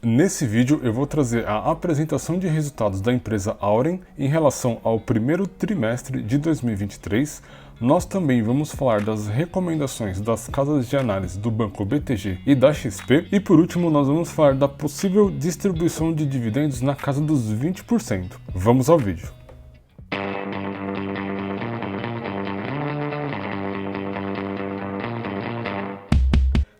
Nesse vídeo eu vou trazer a apresentação de resultados da empresa Auren em relação ao primeiro trimestre de 2023. Nós também vamos falar das recomendações das casas de análise do Banco BTG e da XP. E por último nós vamos falar da possível distribuição de dividendos na casa dos 20%. Vamos ao vídeo.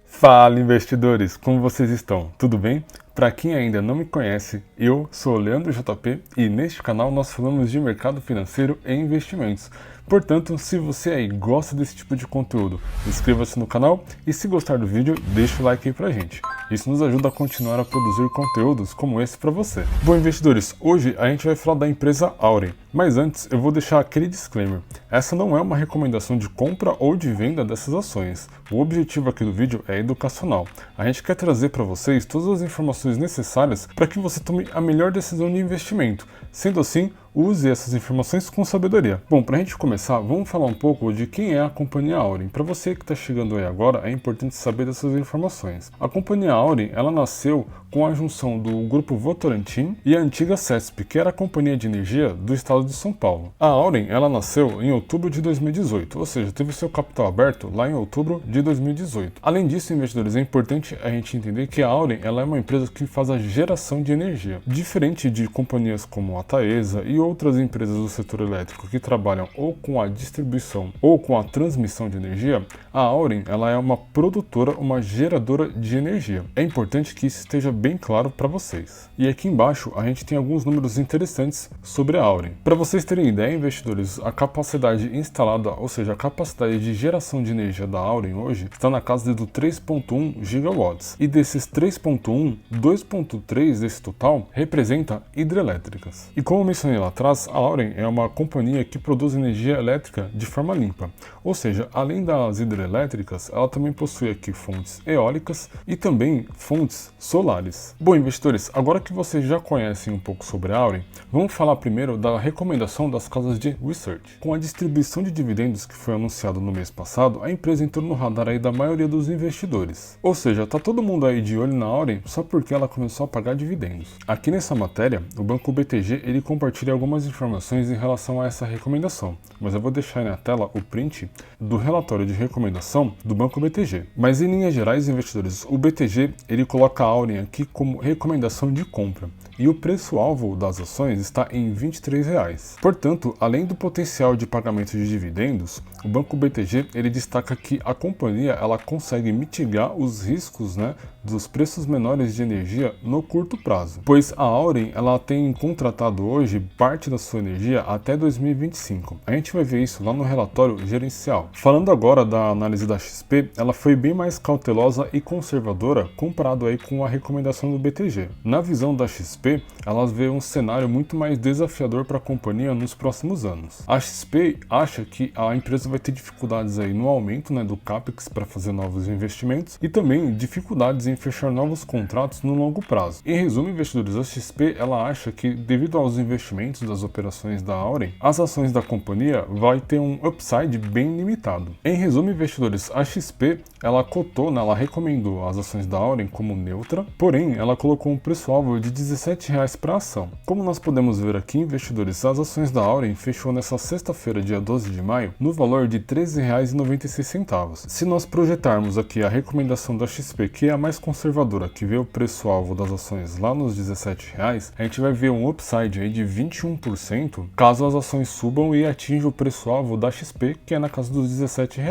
Fala investidores, como vocês estão? Tudo bem? Para quem ainda não me conhece, eu sou o Leandro JP e neste canal nós falamos de mercado financeiro e investimentos. Portanto, se você aí gosta desse tipo de conteúdo, inscreva-se no canal e se gostar do vídeo, deixa o like aí pra gente. Isso nos ajuda a continuar a produzir conteúdos como esse para você. Bom, investidores, hoje a gente vai falar da empresa Auren, mas antes eu vou deixar aquele disclaimer. Essa não é uma recomendação de compra ou de venda dessas ações. O objetivo aqui do vídeo é educacional. A gente quer trazer para vocês todas as informações necessárias para que você tome a melhor decisão de investimento. Sendo assim, use essas informações com sabedoria. Bom, para a gente começar, vamos falar um pouco de quem é a companhia Auren. Para você que está chegando aí agora, é importante saber dessas informações. A companhia Auren, ela nasceu com a junção do grupo Votorantim e a antiga CESP, que era a companhia de energia do estado de São Paulo. A Auren, ela nasceu em outubro de 2018, ou seja, teve seu capital aberto lá em outubro de 2018. Além disso, investidores, é importante a gente entender que a Auren, ela é uma empresa que faz a geração de energia. Diferente de companhias como a Taesa e outras empresas do setor elétrico que trabalham ou com a distribuição ou com a transmissão de energia, a Auren, ela é uma produtora, uma geradora de energia. É importante que isso esteja bem claro para vocês. E aqui embaixo a gente tem alguns números interessantes sobre a Auren. Para vocês terem ideia, investidores, a capacidade instalada, ou seja, a capacidade de geração de energia da Auren hoje está na casa do 3.1 gigawatts. E desses 3.1, 2.3 desse total representa hidrelétricas. E como eu mencionei lá atrás, a Auren é uma companhia que produz energia elétrica de forma limpa. Ou seja, além das hidrelétricas, ela também possui aqui fontes eólicas e também fontes solares. Bom, investidores, agora que vocês já conhecem um pouco sobre a Auren, vamos falar primeiro da recomendação das casas de research. Com a distribuição de dividendos que foi anunciado no mês passado, a empresa entrou no radar aí da maioria dos investidores. Ou seja, tá todo mundo aí de olho na Auren só porque ela começou a pagar dividendos. Aqui nessa matéria, o Banco BTG ele compartilha algumas informações em relação a essa recomendação, mas eu vou deixar aí na tela o print do relatório de recomendação do Banco BTG. Mas em linhas gerais, investidores, o BTG ele coloca a Auren aqui como recomendação de compra e o preço-alvo das ações está em R$ 23. Portanto, além do potencial de pagamento de dividendos, o Banco BTG ele destaca que a companhia ela consegue mitigar os riscos, dos preços menores de energia no curto prazo, pois a Auren ela tem contratado hoje parte da sua energia até 2025. A gente vai ver isso lá no relatório gerencial. Falando agora da análise da XP, ela foi bem mais cautelosa e conservadora comparado aí com a recomendação do BTG. Na visão da XP, ela vê um cenário muito mais desafiador para a companhia nos próximos anos. A XP acha que a empresa vai ter dificuldades aí no aumento do CAPEX para fazer novos investimentos e também dificuldades em fechar novos contratos no longo prazo. Em resumo, investidores, a XP ela acha que devido aos investimentos das operações da Auren, as ações da companhia vai ter um upside bem limitado. Em resumo, investidores, a XP ela cotou, ela recomendou as ações da Auren como neutra, porém ela colocou um preço-alvo de R$ 17 para a ação. Como nós podemos ver aqui, investidores, as ações da Auren fechou nessa sexta-feira, dia 12 de maio, no valor de R$ 13,96. Se nós projetarmos aqui a recomendação da XP, que é a mais conservadora, que vê o preço-alvo das ações lá nos R$ 17, a gente vai ver um upside aí de 21% caso as ações subam e atinjam o preço-alvo da XP, que é na casa dos R$ 17.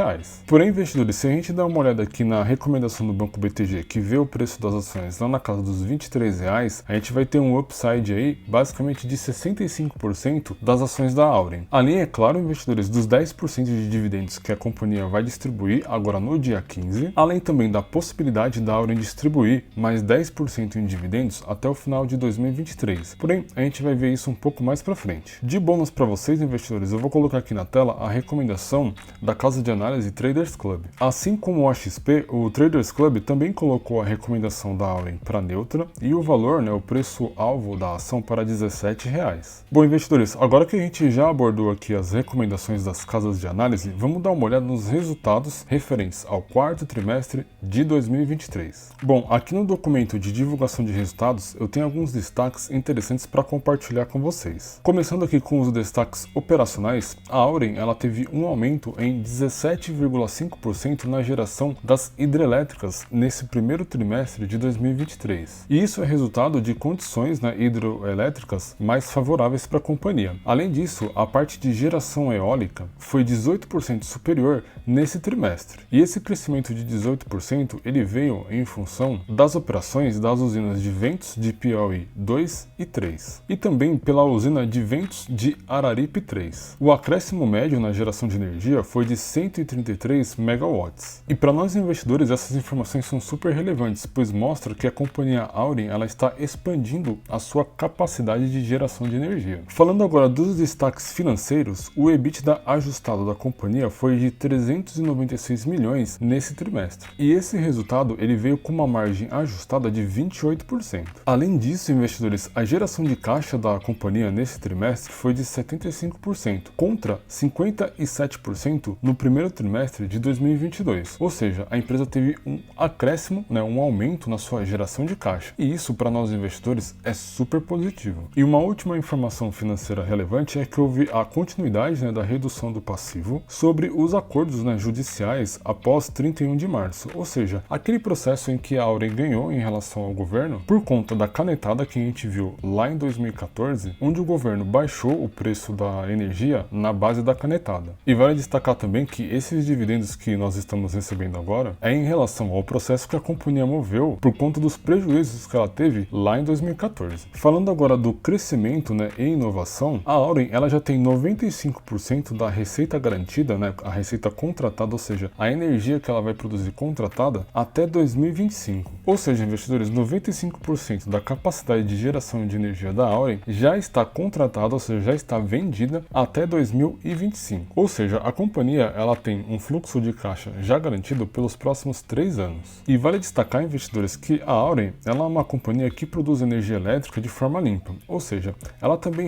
Porém, investidores, se a gente der uma olhada aqui na recomendação do Banco BTG, que vê o preço das ações lá na casa dos R$ 23, a gente vai ter um upside aí basicamente de 65% das ações da Auren. Além, é claro, investidores, dos 10% de dividendos que a companhia vai distribuir agora no dia 15, além também da possibilidade da Auren distribuir mais 10% em dividendos até o final de 2023. Porém, a gente vai ver isso um pouco mais para frente. De bônus para vocês, investidores, eu vou colocar aqui na tela a recomendação da casa de análise Traders Club. Assim como a XP, o Traders Club também colocou a recomendação da Auren para neutra e o valor, o preço-alvo da ação para R$17. Bom, investidores, agora que a gente já abordou aqui as recomendações das casas de análise, vamos dar uma olhada nos resultados referentes ao quarto trimestre de 2023. Bom, aqui no documento de divulgação de resultados, eu tenho alguns destaques interessantes para compartilhar com vocês. Começando aqui com os destaques operacionais, a Auren ela teve um aumento em 17,5% na geração das hidrelétricas nesse primeiro trimestre de 2023. E isso é resultado de condições hidroelétricas mais favoráveis para a companhia. Além disso, a parte de geração eólica foi 18% superior nesse trimestre. E esse crescimento de 18% ele veio em função das operações das usinas de Ventos de Piauí 2 e 3 e também pela usina de Ventos de Araripe 3. O acréscimo médio na geração de energia foi de 133 megawatts. E para nós investidores essas informações são super relevantes, pois mostra que a companhia Auren ela está expandindo a sua capacidade de geração de energia. Falando agora dos destaques financeiros, o EBITDA ajustado da companhia foi de 396 milhões nesse trimestre. E esse resultado ele veio com uma margem ajustada de 28%. Além disso, investidores, a geração de caixa da companhia nesse trimestre foi de 75%, contra 57% no primeiro trimestre de 2022. Ou seja, a empresa teve um acréscimo, um aumento na sua geração de caixa. E isso para nós investidores é super positivo. E uma última informação financeira relevante é que houve a continuidade da redução do passivo sobre os acordos judiciais após 31 de março. Ou seja, aquele processo em que a Auren ganhou em relação ao governo por conta da canetada que a gente viu lá em 2014, onde o governo baixou o preço da energia na base da canetada. E vale destacar também que esses dividendos que nós estamos recebendo agora é em relação ao processo que a companhia moveu por conta dos prejuízos que ela teve lá em 2014. Falando agora do crescimento e inovação, a Auren ela já tem 95% da receita garantida, a receita contratada, ou seja, a energia que ela vai produzir contratada até 2025. Ou seja, investidores, 95% da capacidade de geração de energia da Auren já está contratada, ou seja, já está vendida até 2025. Ou seja, a companhia ela tem um fluxo de caixa já garantido pelos próximos 3 anos. E vale destacar, investidores, que a Auren ela é uma companhia que produz energia elétrica de forma limpa, ou seja, ela também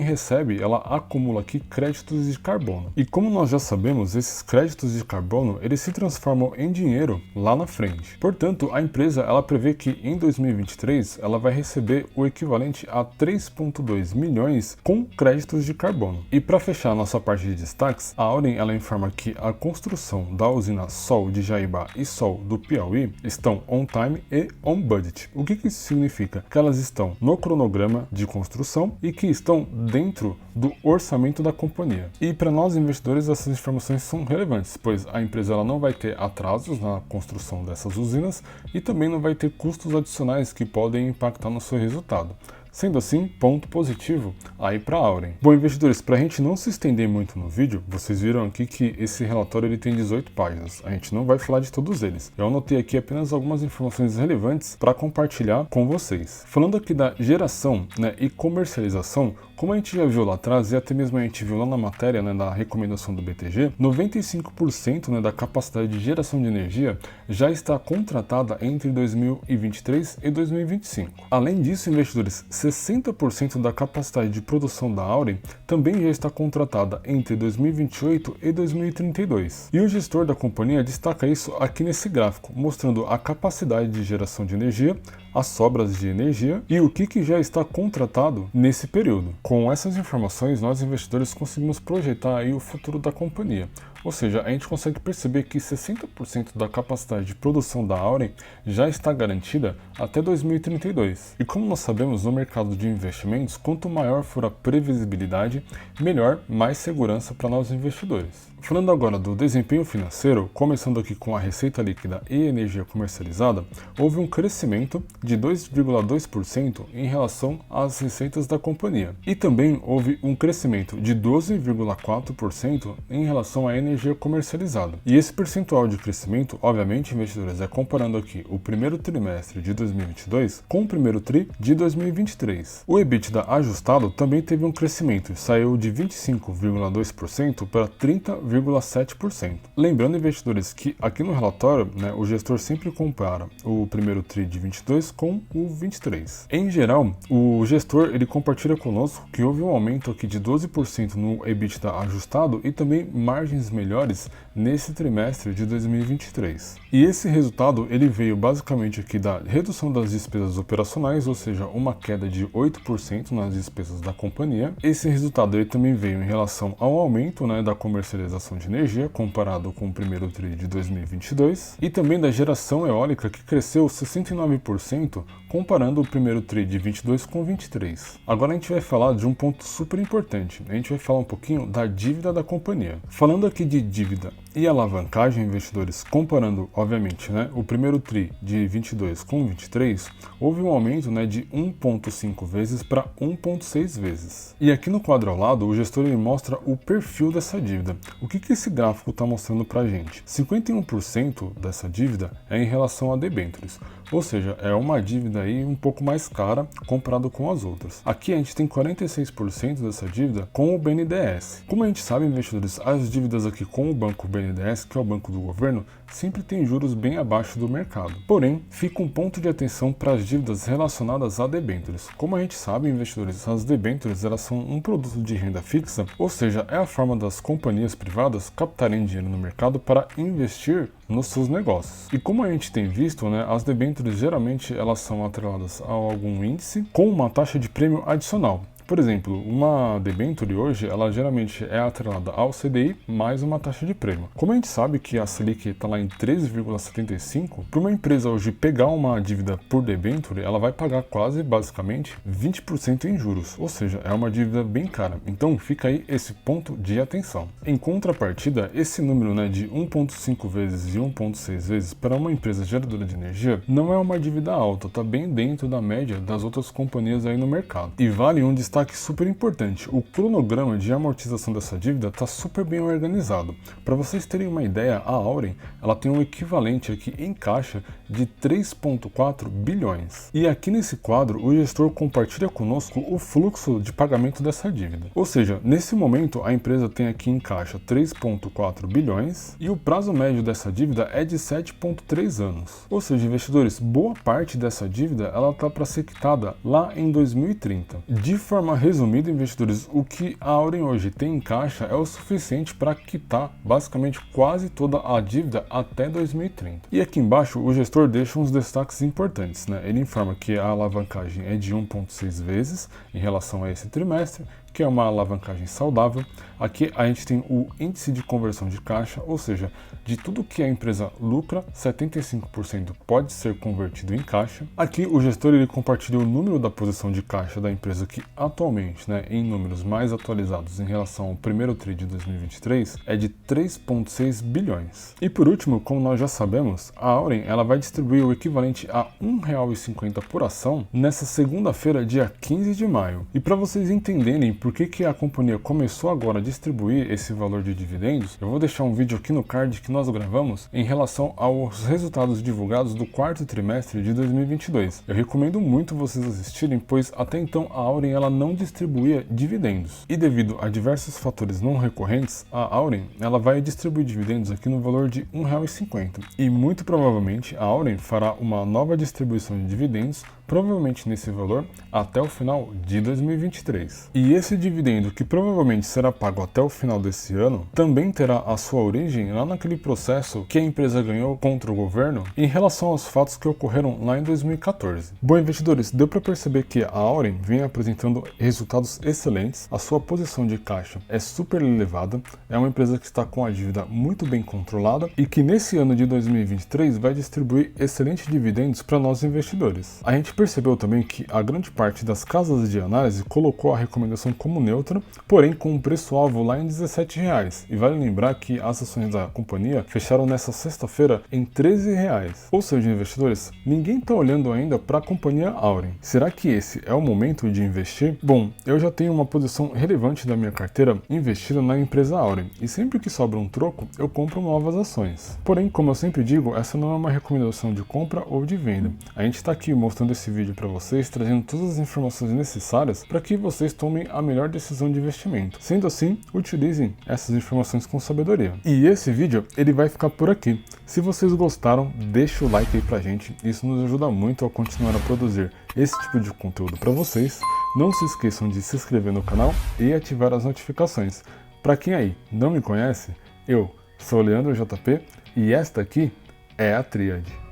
ela acumula aqui créditos de carbono. E como nós já sabemos, esses créditos de carbono eles se transformam em dinheiro lá na frente. Portanto, a empresa ela prevê que em 2023 ela vai receber o equivalente a 3,2 milhões com créditos de carbono. E para fechar a nossa parte de destaques, a Auren ela informa que a construção da usina Sol de Jaíba e Sol do Piauí estão on time e on budget. O que isso significa? Que elas estão no cronograma de construção e que estão dentro do orçamento da companhia. E para nós investidores essas informações são relevantes, pois a empresa ela não vai ter atrasos na construção dessas usinas e também não vai ter custos adicionais que podem impactar no seu resultado. Sendo assim, ponto positivo aí para a Auren. Bom, investidores, para a gente não se estender muito no vídeo, vocês viram aqui que esse relatório ele tem 18 páginas. A gente não vai falar de todos eles. Eu anotei aqui apenas algumas informações relevantes para compartilhar com vocês. Falando aqui da geração e comercialização, como a gente já viu lá atrás e até mesmo a gente viu lá na matéria da recomendação do BTG, 95% da capacidade de geração de energia já está contratada entre 2023 e 2025. Além disso, investidores, 60% da capacidade de produção da Auren também já está contratada entre 2028 e 2032. E o gestor da companhia destaca isso aqui nesse gráfico, mostrando a capacidade de geração de energia, as sobras de energia e o que já está contratado nesse período. Com essas informações, nós investidores conseguimos projetar aí o futuro da companhia. Ou seja, a gente consegue perceber que 60% da capacidade de produção da Auren já está garantida até 2032. E como nós sabemos, no mercado de investimentos, quanto maior for a previsibilidade, melhor, mais segurança para nós investidores. Falando agora do desempenho financeiro, começando aqui com a receita líquida e energia comercializada, houve um crescimento de 2,2% em relação às receitas da companhia. E também houve um crescimento de 12,4% em relação à energia comercializada. E esse percentual de crescimento, obviamente, investidores, é comparando aqui o primeiro trimestre de 2022 com o primeiro tri de 2023. O EBITDA ajustado também teve um crescimento, saiu de 25,2% para 30,1%. 0,7%. Lembrando, investidores, que aqui no relatório, né, o gestor sempre compara o primeiro TRI de 22 com o 23. Em geral, o gestor ele compartilha conosco que houve um aumento aqui de 12% no EBITDA ajustado e também margens melhores nesse trimestre de 2023. E esse resultado ele veio basicamente aqui da redução das despesas operacionais, ou seja, uma queda de 8% nas despesas da companhia. Esse resultado ele também veio em relação ao aumento, né, da comercialização de energia comparado com o primeiro TRI de 2022 e também da geração eólica que cresceu 69% comparando o primeiro TRI de 22 com 23. Agora a gente vai falar de um ponto super importante. A gente vai falar um pouquinho da dívida da companhia. Falando aqui de dívida e alavancagem, investidores, comparando, obviamente, né, o primeiro TRI de 22 com 23, houve um aumento, né, de 1,5 vezes para 1,6 vezes. E aqui no quadro ao lado, o gestor ele mostra o perfil dessa dívida. O que esse gráfico está mostrando para a gente? 51% dessa dívida é em relação a debêntures, ou seja, é uma dívida aí um pouco mais cara comparado com as outras. Aqui a gente tem 46% dessa dívida com o BNDES. Como a gente sabe, investidores, as dívidas aqui com o banco BNDES, que é o banco do governo, sempre tem juros bem abaixo do mercado. Porém, fica um ponto de atenção para as dívidas relacionadas a debêntures. Como a gente sabe, investidores, as debêntures elas são um produto de renda fixa, ou seja, é a forma das companhias privadas captarem dinheiro no mercado para investir nos seus negócios. E como a gente tem visto, né, as debêntures geralmente elas são atreladas a algum índice com uma taxa de prêmio adicional. Por exemplo, uma debênture hoje, ela geralmente é atrelada ao CDI mais uma taxa de prêmio. Como a gente sabe que a Selic está lá em 13,75, para uma empresa hoje pegar uma dívida por debênture, ela vai pagar quase, basicamente, 20% em juros. Ou seja, é uma dívida bem cara. Então fica aí esse ponto de atenção. Em contrapartida, esse número, né, de 1,5 vezes e 1,6 vezes para uma empresa geradora de energia não é uma dívida alta, está bem dentro da média das outras companhias aí no mercado. E vale um destaque super importante, o cronograma de amortização dessa dívida está super bem organizado. Para vocês terem uma ideia, a Auren ela tem um equivalente aqui em caixa de 3,4 bilhões. E aqui nesse quadro, o gestor compartilha conosco o fluxo de pagamento dessa dívida. Ou seja, nesse momento a empresa tem aqui em caixa 3,4 bilhões e o prazo médio dessa dívida é de 7,3 anos. Ou seja, investidores, boa parte dessa dívida ela está para ser quitada lá em 2030. De forma resumida, investidores, o que a Auren hoje tem em caixa é o suficiente para quitar basicamente quase toda a dívida até 2030. E aqui embaixo o gestor deixa uns destaques importantes, né? Ele informa que a alavancagem é de 1,6 vezes em relação a esse trimestre, que é uma alavancagem saudável. Aqui a gente tem o índice de conversão de caixa, ou seja, de tudo que a empresa lucra, 75% pode ser convertido em caixa. Aqui o gestor ele compartilha o número da posição de caixa da empresa que atualmente, né, em números mais atualizados em relação ao primeiro TRI de 2023, é de 3,6 bilhões. E por último, como nós já sabemos, a Auren ela vai distribuir o equivalente a R$ 1,50 por ação nessa segunda-feira, dia 15 de maio. E para vocês entenderem por que a companhia começou agora a distribuir esse valor de dividendos, eu vou deixar um vídeo aqui no card que nós gravamos em relação aos resultados divulgados do quarto trimestre de 2022. Eu recomendo muito vocês assistirem, pois até então a Auren ela não distribuía dividendos. E devido a diversos fatores não recorrentes, a Auren ela vai distribuir dividendos aqui no valor de R$ 1,50. E muito provavelmente a Auren fará uma nova distribuição de dividendos, provavelmente nesse valor, até o final de 2023. E esse dividendo, que provavelmente será pago até o final desse ano, também terá a sua origem lá naquele processo que a empresa ganhou contra o governo em relação aos fatos que ocorreram lá em 2014. Bom, investidores, deu para perceber que a Auren vem apresentando resultados excelentes, a sua posição de caixa é super elevada, é uma empresa que está com a dívida muito bem controlada e que nesse ano de 2023 vai distribuir excelentes dividendos para nós investidores. A gente percebeu também que a grande parte das casas de análise colocou a recomendação como neutra, porém com um preço-alvo lá em R$ 17,00. E vale lembrar que as ações da companhia fecharam nessa sexta-feira em R$ 13,00. Ou seja, investidores, ninguém está olhando ainda para a companhia Auren. Será que esse é o momento de investir? Bom, eu já tenho uma posição relevante da minha carteira investida na empresa Auren, e sempre que sobra um troco, eu compro novas ações. Porém, como eu sempre digo, essa não é uma recomendação de compra ou de venda. A gente está aqui mostrando esse esse vídeo para vocês, trazendo todas as informações necessárias para que vocês tomem a melhor decisão de investimento. Sendo assim, utilizem essas informações com sabedoria. E esse vídeo, ele vai ficar por aqui. Se vocês gostaram, deixa o like aí pra gente, isso nos ajuda muito a continuar a produzir esse tipo de conteúdo para vocês. Não se esqueçam de se inscrever no canal e ativar as notificações. Para quem aí não me conhece, eu sou o Leandro JP e esta aqui é a Tríade.